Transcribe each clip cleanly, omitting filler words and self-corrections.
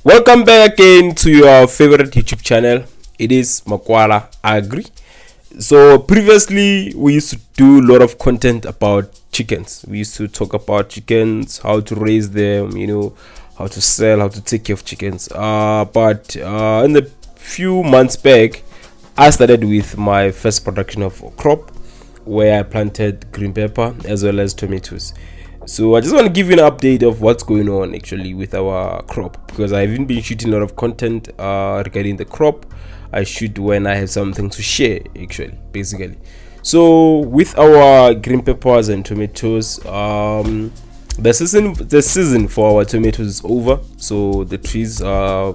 Welcome back again to your favorite YouTube channel. It is Makwala Agri. So previously we used to do a lot of content about chickens. We used to talk about chickens, how to raise them, how to sell, how to take care of chickens. But in the few months back, I started with my first production of crop, where I planted green pepper as well as tomatoes. So I just want to give you an update of what's going on actually with our crop, because I haven't been shooting a lot of content regarding the crop. I shoot when I have something to share actually, basically. So with our green peppers and tomatoes, the season for our tomatoes is over. So the trees are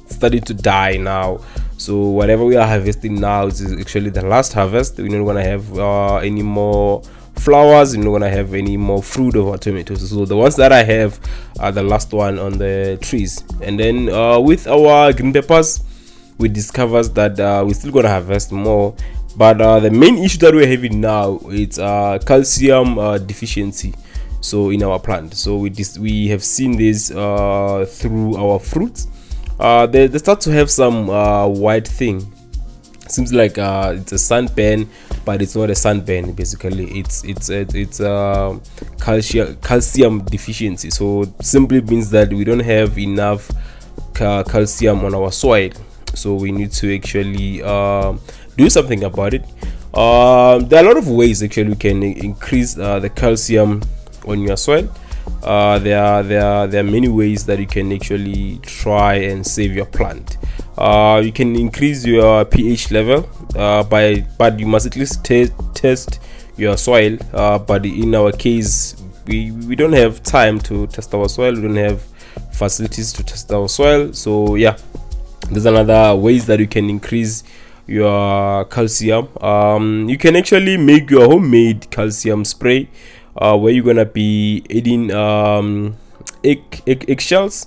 starting to die now. So whatever we are harvesting now is actually the last harvest. We're not gonna have any more flowers. You're not gonna have any more fruit of our tomatoes. So the ones that I have are the last one on the trees. And then with our green peppers, we discovered that we're still gonna harvest more, but the main issue that we're having now is calcium deficiency, so in our plant. So we have seen this through our fruits. They start to have some white thing. Seems like it's a sunburn, but it's not a sunburn. Basically, it's calcium deficiency. So simply means that we don't have enough calcium on our soil. So we need to actually do something about it. There are a lot of ways actually we can increase the calcium on your soil. There are many ways that you can actually try and save your plant. You can increase your pH level but you must at least test your soil. But in our case, we don't have time to test our soil. We don't have facilities to test our soil. So yeah, there's another ways that you can increase your calcium. You can actually make your homemade calcium spray, where you're gonna be adding egg shells.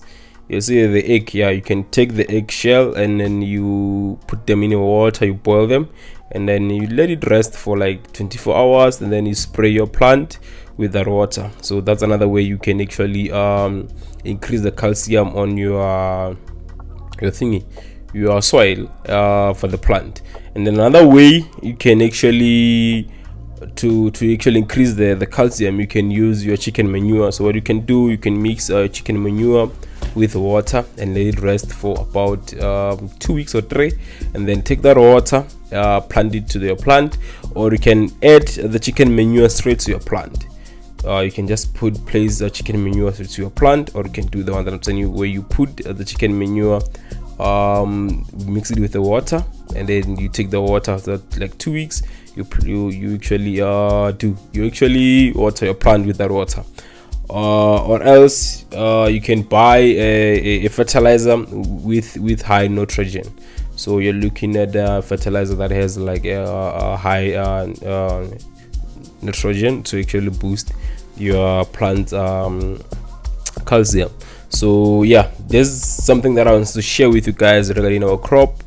You see the egg, yeah, you can take the egg shell and then you put them in water, you boil them, and then you let it rest for like 24 hours, and then you spray your plant with that water. So that's another way you can actually increase the calcium on your soil for the plant. And then another way you can actually to actually increase the calcium, you can use your chicken manure. So what you can do, you can mix chicken manure with water and let it rest for about 2 weeks or 3, and then take that water, plant it to your plant, or you can add the chicken manure straight to your plant. You can just place the chicken manure to your plant, or you can do the one that I'm telling you, where you put the chicken manure, mix it with the water, and then you take the water after like 2 weeks. You actually water your plant with that water. Or else you can buy a fertilizer with high nitrogen. So you're looking at a fertilizer that has like a high nitrogen to actually boost your plant calcium. So yeah, there's something that I want to share with you guys regarding our crop.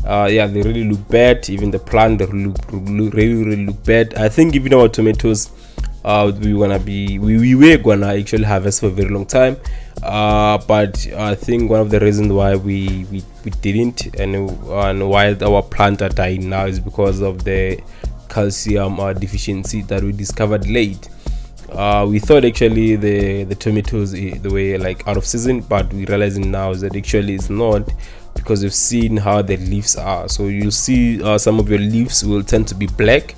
Yeah, they really look bad. Even the plant, they really look bad. I think even our tomatoes, we were gonna actually harvest for a very long time, but I think one of the reasons why we didn't, and why our plants are dying now, is because of the calcium deficiency that we discovered late. We thought actually the tomatoes they were like out of season, but we realizing now that actually it's not, because we've seen how the leaves are. So you'll see some of your leaves will tend to be black,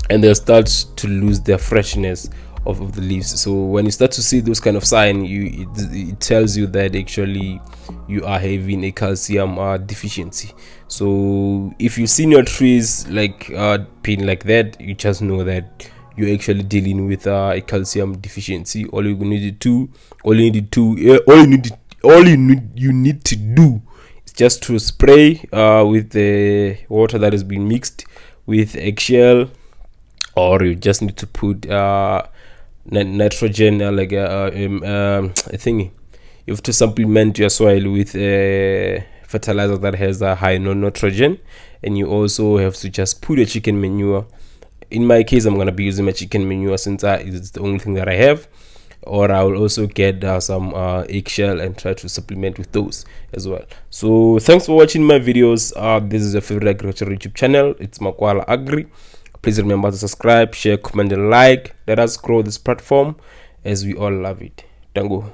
and they'll start to lose their freshness of the leaves. So when you start to see those kind of signs, it tells you that actually you are having a calcium deficiency. So if you've seen your trees like being like that, you just know that you're actually dealing with a calcium deficiency. All you need to do is just to spray with the water that has been mixed with eggshell, or you just need to put nitrogen, like a thingy. You have to supplement your soil with a fertilizer that has a high nitrogen, and you also have to just put a chicken manure. In my case, I'm gonna be using my chicken manure since it's the only thing that I have. or I will also get some eggshell and try to supplement with those as well. So thanks for watching my videos. This is your favorite agriculture YouTube channel. It's Makwala Agri. Please remember to subscribe, share, comment, and like. Let us grow this platform as we all love it. Tango.